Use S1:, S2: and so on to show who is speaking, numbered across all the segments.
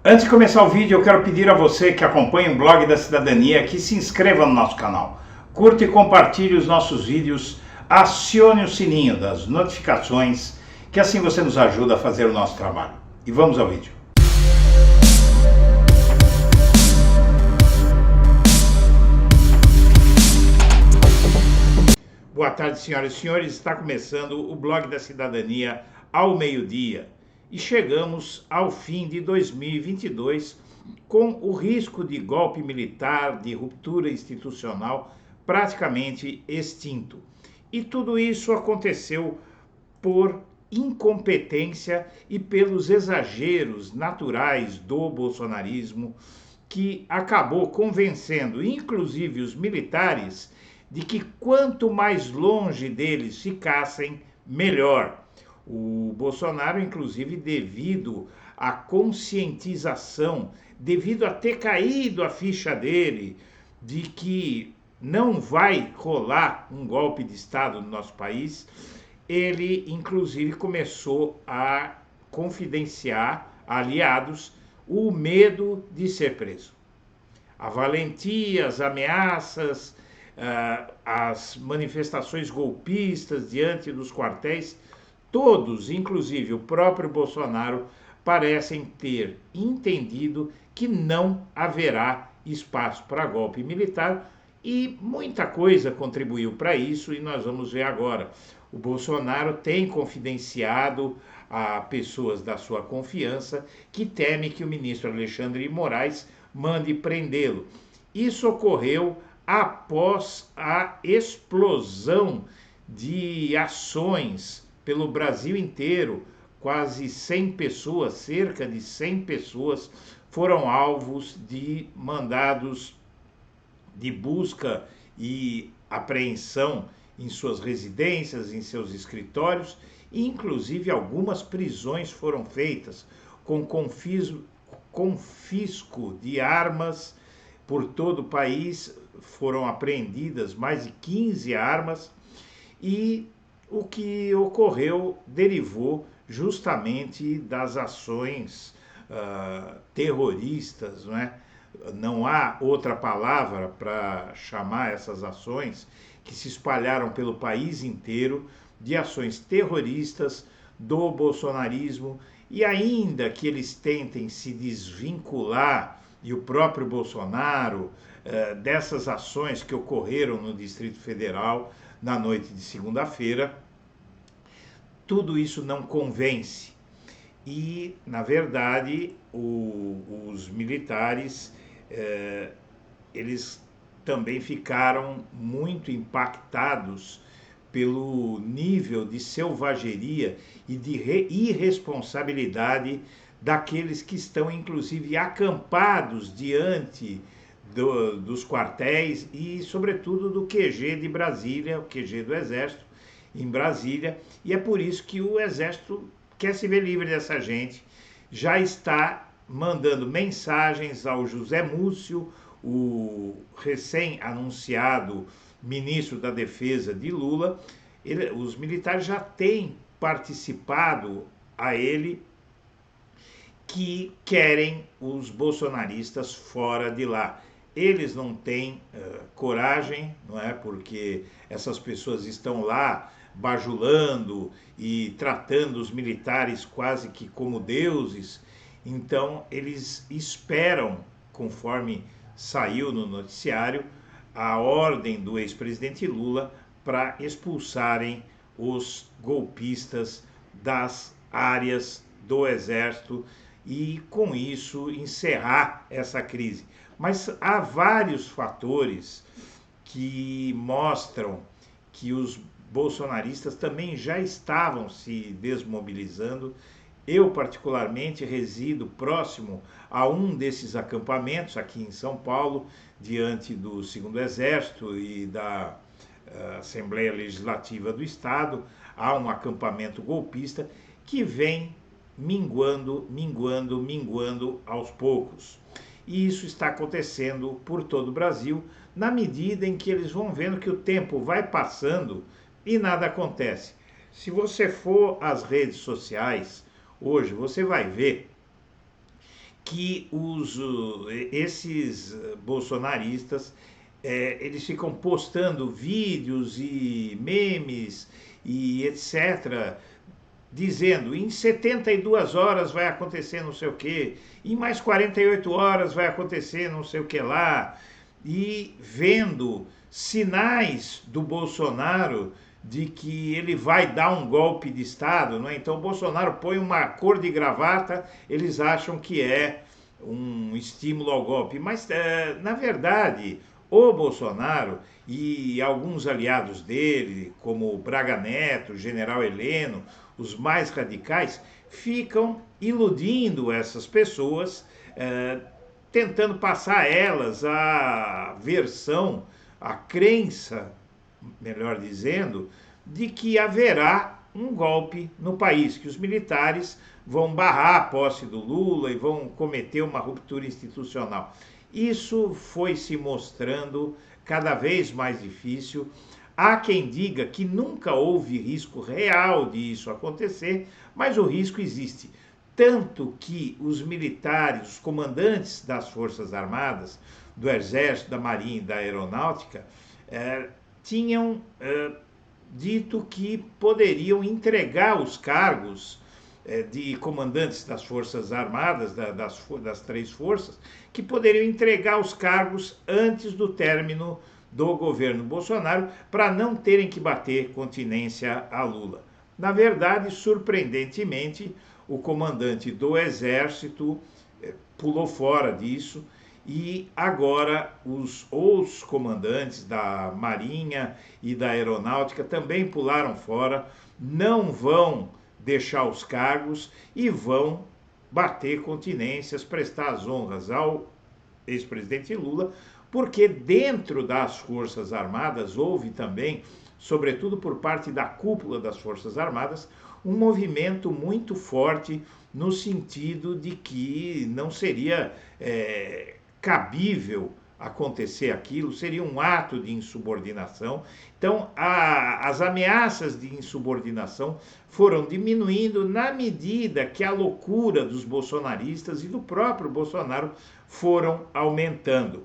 S1: Antes de começar o vídeo, eu quero pedir a você que acompanha o Blog da Cidadania que se inscreva no nosso canal, curta e compartilhe os nossos vídeos, acione o sininho das notificações, que assim você nos ajuda a fazer o nosso trabalho. E vamos ao vídeo. Boa tarde, senhoras e senhores. Está começando o Blog da Cidadania ao meio-dia. E chegamos ao fim de 2022 com o risco de golpe militar, de ruptura institucional praticamente extinto. E tudo isso aconteceu por incompetência e pelos exageros naturais do bolsonarismo, que acabou convencendo, inclusive os militares, de que quanto mais longe deles ficassem, melhor. O Bolsonaro, inclusive, devido à conscientização, devido a ter caído a ficha dele de que não vai rolar um golpe de Estado no nosso país, ele, inclusive, começou a confidenciar a aliados o medo de ser preso. A valentia, as ameaças, as manifestações golpistas diante dos quartéis, todos, inclusive o próprio Bolsonaro, parecem ter entendido que não haverá espaço para golpe militar e muita coisa contribuiu para isso e nós vamos ver agora. O Bolsonaro tem confidenciado a pessoas da sua confiança que teme que o ministro Alexandre de Moraes mande prendê-lo. Isso ocorreu após a explosão de ações pelo Brasil inteiro. Quase 100 pessoas, cerca de 100 pessoas, foram alvos de mandados de busca e apreensão em suas residências, em seus escritórios, e inclusive algumas prisões foram feitas com confisco de armas por todo o país. Foram apreendidas mais de 15 armas e o que ocorreu derivou justamente das ações terroristas, não é? Não há outra palavra para chamar essas ações que se espalharam pelo país inteiro, de ações terroristas do bolsonarismo, e ainda que eles tentem se desvincular, e o próprio Bolsonaro, dessas ações que ocorreram no Distrito Federal na noite de segunda-feira, tudo isso não convence. E, na verdade, os militares, eles também ficaram muito impactados pelo nível de selvageria e de irresponsabilidade daqueles que estão, inclusive, acampados diante dos quartéis e, sobretudo, do QG de Brasília, o QG do Exército, em Brasília, e é por isso que o Exército quer se ver livre dessa gente, já está mandando mensagens ao José Múcio, o recém-anunciado ministro da Defesa de Lula. Os militares já têm participado a ele, que querem os bolsonaristas fora de lá. Eles não têm coragem, não é? Porque essas pessoas estão lá bajulando e tratando os militares quase que como deuses. Então eles esperam, conforme saiu no noticiário, a ordem do ex-presidente Lula para expulsarem os golpistas das áreas do Exército e, com isso, encerrar essa crise. Mas há vários fatores que mostram que os bolsonaristas também já estavam se desmobilizando. Eu, particularmente, resido próximo a um desses acampamentos aqui em São Paulo, diante do 2º Exército e da Assembleia Legislativa do Estado. Há um acampamento golpista que vem minguando aos poucos. E isso está acontecendo por todo o Brasil, na medida em que eles vão vendo que o tempo vai passando e nada acontece. Se você for às redes sociais hoje, você vai ver que esses bolsonaristas eles ficam postando vídeos e memes e etc., dizendo em 72 horas vai acontecer não sei o que, em mais 48 horas vai acontecer não sei o que lá, e vendo sinais do Bolsonaro de que ele vai dar um golpe de Estado, não é? Então o Bolsonaro põe uma cor de gravata, eles acham que é um estímulo ao golpe, mas na verdade o Bolsonaro e alguns aliados dele, como o Braga Neto, o General Heleno, os mais radicais, ficam iludindo essas pessoas, tentando passar a elas a versão, a crença, melhor dizendo, de que haverá um golpe no país, que os militares vão barrar a posse do Lula e vão cometer uma ruptura institucional. Isso foi se mostrando cada vez mais difícil. Há quem diga que nunca houve risco real de isso acontecer, mas o risco existe. Tanto que os militares, os comandantes das Forças Armadas, do Exército, da Marinha e da Aeronáutica, tinham dito que poderiam entregar os cargos de comandantes das Forças Armadas, das três forças, que poderiam entregar os cargos antes do término do governo Bolsonaro, para não terem que bater continência a Lula. Na verdade, surpreendentemente, o comandante do Exército pulou fora disso, e agora os comandantes da Marinha e da Aeronáutica também pularam fora, não vão deixar os cargos e vão bater continências, prestar as honras ao ex-presidente Lula, porque dentro das Forças Armadas houve também, sobretudo por parte da cúpula das Forças Armadas, um movimento muito forte no sentido de que não seria cabível acontecer aquilo, seria um ato de insubordinação. Então, as ameaças de insubordinação foram diminuindo na medida que a loucura dos bolsonaristas e do próprio Bolsonaro foram aumentando.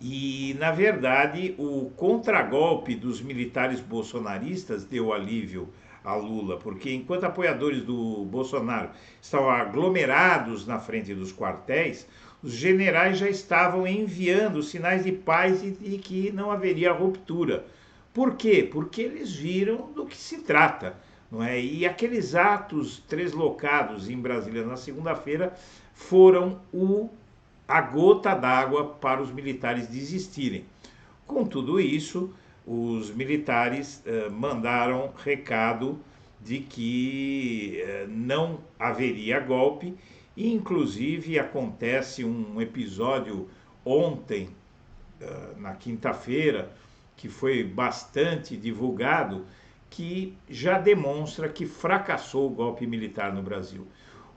S1: E, na verdade, o contragolpe dos militares bolsonaristas deu alívio a Lula, porque enquanto apoiadores do Bolsonaro estavam aglomerados na frente dos quartéis, os generais já estavam enviando sinais de paz e de que não haveria ruptura. Por quê? Porque eles viram do que se trata, não é? E aqueles atos treslocados em Brasília na segunda-feira foram a gota d'água para os militares desistirem. Com tudo isso, os militares mandaram recado de que não haveria golpe, e inclusive acontece um episódio ontem, na quinta-feira, que foi bastante divulgado, que já demonstra que fracassou o golpe militar no Brasil.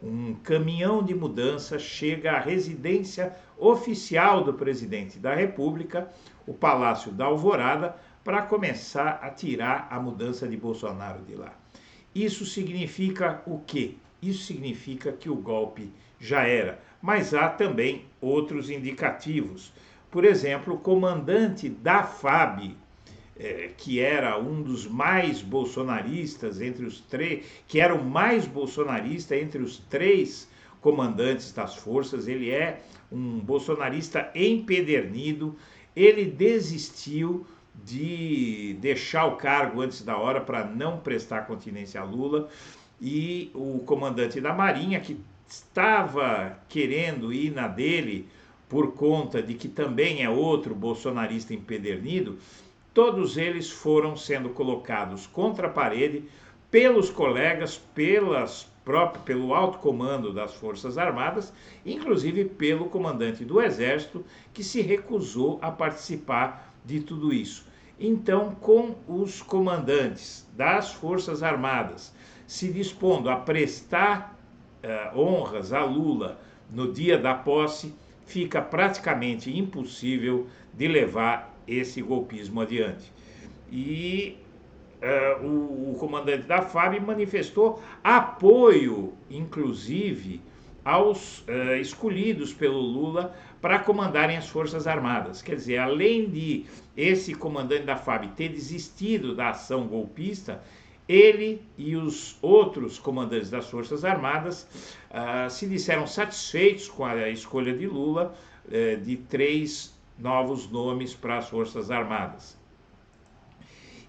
S1: Um caminhão de mudança chega à residência oficial do presidente da República, o Palácio da Alvorada, para começar a tirar a mudança de Bolsonaro de lá. Isso significa o quê? Isso significa que o golpe já era, mas há também outros indicativos. Por exemplo, o comandante da FAB, que era um dos mais bolsonaristas entre os três, que era o mais bolsonarista entre os três comandantes das forças, ele é um bolsonarista empedernido, ele desistiu de deixar o cargo antes da hora para não prestar continência a Lula, e o comandante da Marinha, que estava querendo ir na dele por conta de que também é outro bolsonarista empedernido, todos eles foram sendo colocados contra a parede pelos colegas, pelo alto comando das Forças Armadas, inclusive pelo comandante do Exército, que se recusou a participar de tudo isso. Então, com os comandantes das Forças Armadas se dispondo a prestar honras a Lula no dia da posse, fica praticamente impossível de levar esse golpismo adiante. E o comandante da FAB manifestou apoio, inclusive, aos escolhidos pelo Lula para comandarem as Forças Armadas. Quer dizer, além de esse comandante da FAB ter desistido da ação golpista, ele e os outros comandantes das Forças Armadas se disseram satisfeitos com a escolha de Lula de 3 novos nomes para as Forças Armadas.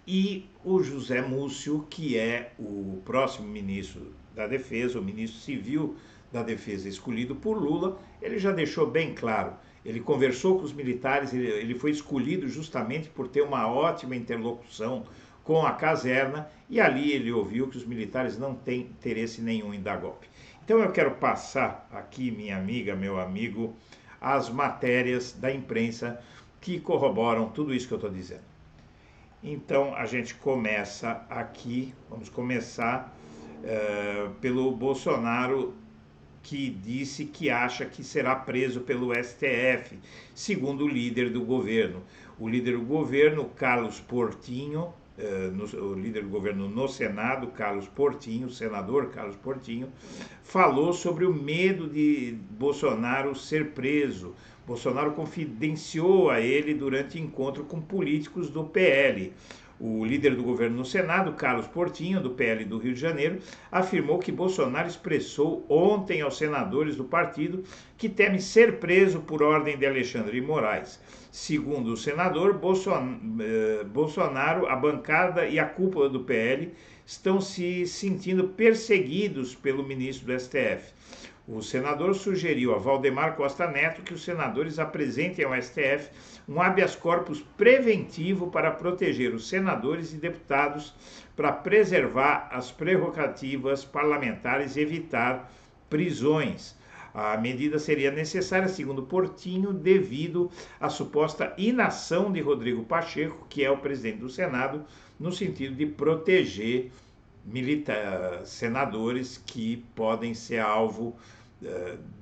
S1: E o José Múcio, que é o próximo ministro da Defesa, o ministro civil da Defesa escolhido por Lula, ele já deixou bem claro. Ele conversou com os militares, ele foi escolhido justamente por ter uma ótima interlocução com a caserna, e ali ele ouviu que os militares não têm interesse nenhum em dar golpe. Então eu quero passar aqui, minha amiga, meu amigo, as matérias da imprensa que corroboram tudo isso que eu estou dizendo. Então a gente começa aqui, vamos começar pelo Bolsonaro, que disse que acha que será preso pelo STF, segundo o líder do governo. O líder do governo, Carlos Portinho, o líder do governo no Senado, Carlos Portinho, o senador Carlos Portinho, falou sobre o medo de Bolsonaro ser preso. Bolsonaro confidenciou a ele durante encontro com políticos do PL. O líder do governo no Senado, Carlos Portinho, do PL do Rio de Janeiro, afirmou que Bolsonaro expressou ontem aos senadores do partido que teme ser preso por ordem de Alexandre de Moraes. Segundo o senador, Bolsonaro, a bancada e a cúpula do PL estão se sentindo perseguidos pelo ministro do STF. O senador sugeriu a Valdemar Costa Neto que os senadores apresentem ao STF um habeas corpus preventivo para proteger os senadores e deputados para preservar as prerrogativas parlamentares e evitar prisões. A medida seria necessária, segundo Portinho, devido à suposta inação de Rodrigo Pacheco, que é o presidente do Senado, no sentido de proteger senadores que podem ser alvo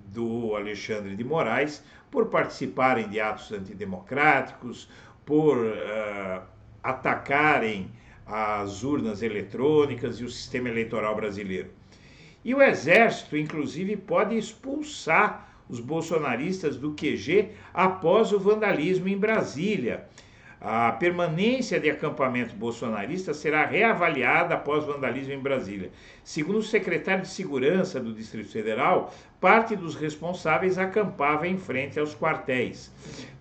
S1: do Alexandre de Moraes por participarem de atos antidemocráticos, por atacarem as urnas eletrônicas e o sistema eleitoral brasileiro. E o Exército, inclusive, pode expulsar os bolsonaristas do QG após o vandalismo em Brasília. A permanência de acampamento bolsonarista será reavaliada após vandalismo em Brasília. Segundo o secretário de Segurança do Distrito Federal, parte dos responsáveis acampava em frente aos quartéis.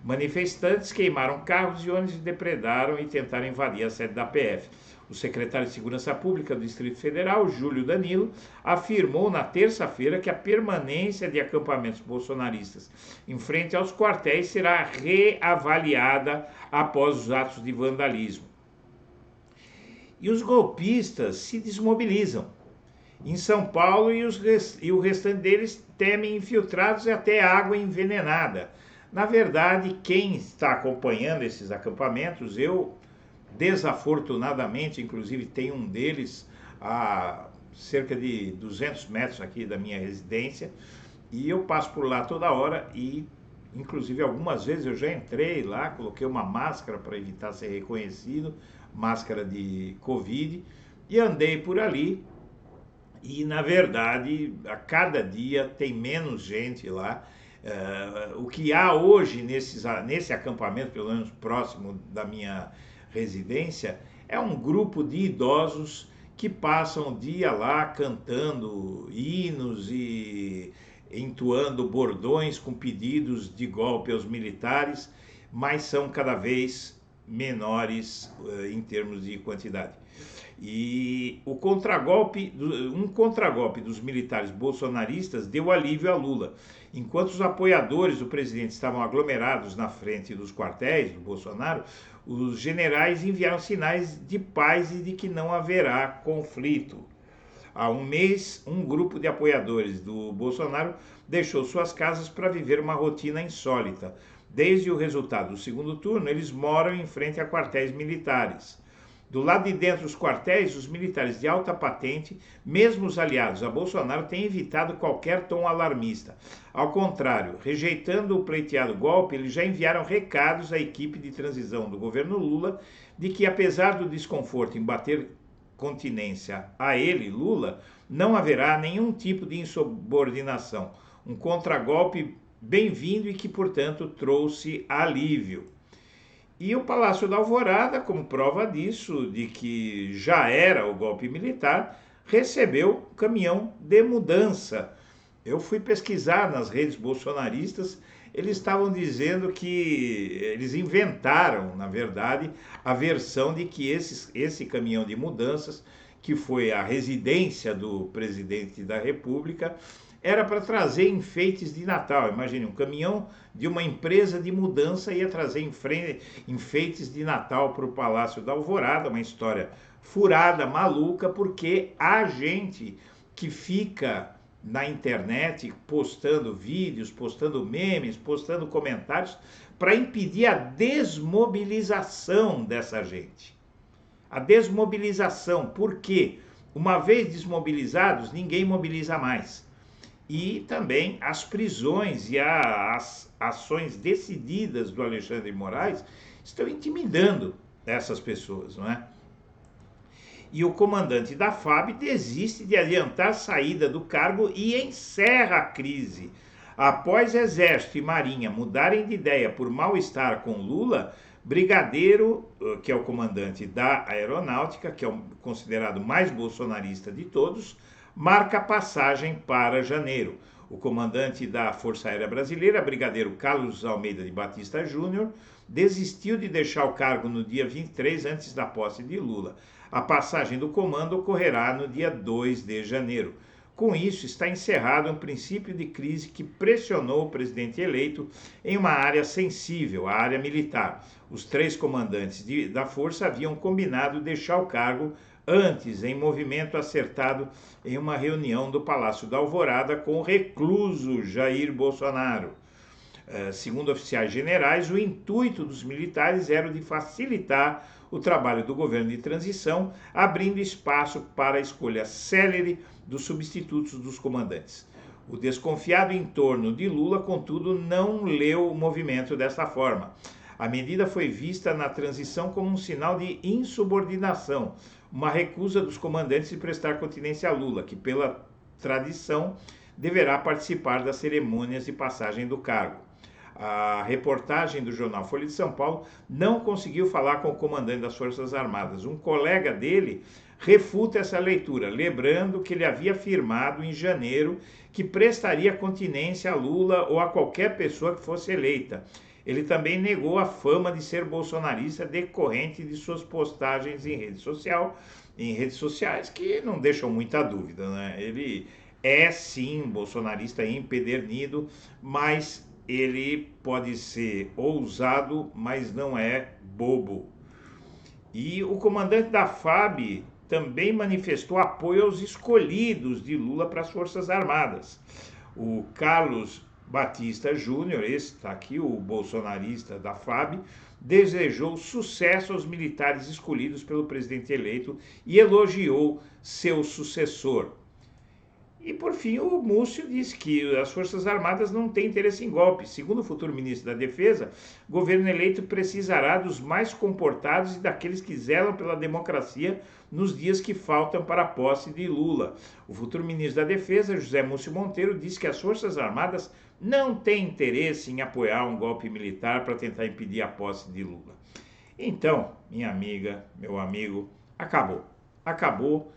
S1: Manifestantes queimaram carros e ônibus e depredaram e tentaram invadir a sede da PF. O secretário de Segurança Pública do Distrito Federal, Júlio Danilo, afirmou na terça-feira que a permanência de acampamentos bolsonaristas em frente aos quartéis será reavaliada após os atos de vandalismo. E os golpistas se desmobilizam. Em São Paulo, e o restante deles temem infiltrados e até água envenenada. Na verdade, quem está acompanhando esses acampamentos, eu desafortunadamente, inclusive, tem um deles a cerca de 200 metros aqui da minha residência, e eu passo por lá toda hora e, inclusive, algumas vezes eu já entrei lá, coloquei uma máscara para evitar ser reconhecido, máscara de Covid, e andei por ali, e, na verdade, a cada dia tem menos gente lá. O que há hoje nesse acampamento, pelo menos próximo da minha residência, é um grupo de idosos que passam o dia lá cantando hinos e entoando bordões com pedidos de golpe aos militares, mas são cada vez menores em termos de quantidade. E um contragolpe dos militares bolsonaristas deu alívio a Lula. Enquanto os apoiadores do presidente estavam aglomerados na frente dos quartéis do Bolsonaro, os generais enviaram sinais de paz e de que não haverá conflito. Há um mês, um grupo de apoiadores do Bolsonaro deixou suas casas para viver uma rotina insólita. Desde o resultado do segundo turno, eles moram em frente a quartéis militares. Do lado de dentro dos quartéis, os militares de alta patente, mesmo os aliados a Bolsonaro, têm evitado qualquer tom alarmista. Ao contrário, rejeitando o pleiteado golpe, eles já enviaram recados à equipe de transição do governo Lula de que, apesar do desconforto em bater continência a ele, Lula, não haverá nenhum tipo de insubordinação. Um contragolpe bem-vindo e que, portanto, trouxe alívio. E o Palácio da Alvorada, como prova disso, de que já era o golpe militar, recebeu caminhão de mudança. Eu fui pesquisar nas redes bolsonaristas, eles estavam dizendo que eles inventaram, na verdade, a versão de que esse caminhão de mudanças, que foi a residência do presidente da República, era para trazer enfeites de Natal. Imagine, um caminhão de uma empresa de mudança ia trazer enfeites de Natal para o Palácio da Alvorada, uma história furada, maluca, porque há gente que fica na internet postando vídeos, postando memes, postando comentários para impedir a desmobilização dessa gente. A desmobilização, porque uma vez desmobilizados, ninguém mobiliza mais. E também as prisões e as ações decididas do Alexandre de Moraes estão intimidando essas pessoas, não é? E o comandante da FAB desiste de adiantar a saída do cargo e encerra a crise. Após Exército e Marinha mudarem de ideia por mal-estar com Lula, Brigadeiro, que é o comandante da Aeronáutica, que é o considerado mais bolsonarista de todos, marca passagem para janeiro. O comandante da Força Aérea Brasileira, Brigadeiro Carlos Almeida de Batista Júnior, desistiu de deixar o cargo no dia 23, antes da posse de Lula. A passagem do comando ocorrerá no dia 2 de janeiro. Com isso, está encerrado um princípio de crise que pressionou o presidente eleito em uma área sensível, a área militar. Os 3 comandantes da Força haviam combinado deixar o cargo antes, em movimento acertado em uma reunião do Palácio da Alvorada com o recluso Jair Bolsonaro. Segundo oficiais generais, o intuito dos militares era o de facilitar o trabalho do governo de transição, abrindo espaço para a escolha célere dos substitutos dos comandantes. O desconfiado em torno de Lula, contudo, não leu o movimento desta forma. A medida foi vista na transição como um sinal de insubordinação, uma recusa dos comandantes de prestar continência a Lula, que, pela tradição, deverá participar das cerimônias de passagem do cargo. A reportagem do jornal Folha de São Paulo não conseguiu falar com o comandante das Forças Armadas. Um colega dele refuta essa leitura, lembrando que ele havia afirmado em janeiro que prestaria continência a Lula ou a qualquer pessoa que fosse eleita. Ele também negou a fama de ser bolsonarista decorrente de suas postagens em redes sociais, que não deixam muita dúvida, né? Ele é sim bolsonarista empedernido, mas ele pode ser ousado, mas não é bobo. E o comandante da FAB também manifestou apoio aos escolhidos de Lula para as Forças Armadas. O Carlos Batista Júnior, esse está aqui, o bolsonarista da FAB, desejou sucesso aos militares escolhidos pelo presidente eleito e elogiou seu sucessor. E, por fim, o Múcio disse que as Forças Armadas não têm interesse em golpe. Segundo o futuro ministro da Defesa, o governo eleito precisará dos mais comportados e daqueles que zelam pela democracia nos dias que faltam para a posse de Lula. O futuro ministro da Defesa, José Múcio Monteiro, disse que as Forças Armadas não têm interesse em apoiar um golpe militar para tentar impedir a posse de Lula. Então, minha amiga, meu amigo, acabou. Acabou.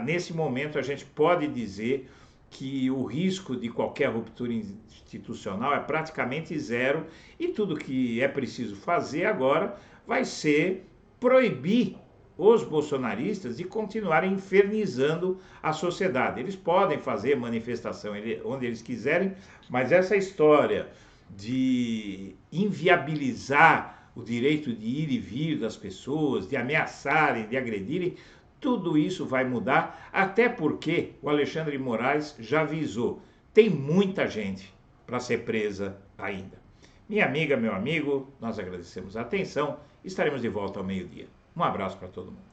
S1: Nesse momento, a gente pode dizer que o risco de qualquer ruptura institucional é praticamente zero e tudo que é preciso fazer agora vai ser proibir os bolsonaristas de continuarem infernizando a sociedade. Eles podem fazer manifestação onde eles quiserem, mas essa história de inviabilizar o direito de ir e vir das pessoas, de ameaçarem, de agredirem, tudo isso vai mudar, até porque o Alexandre de Moraes já avisou, tem muita gente para ser presa ainda. Minha amiga, meu amigo, nós agradecemos a atenção, estaremos de volta ao meio-dia. Um abraço para todo mundo.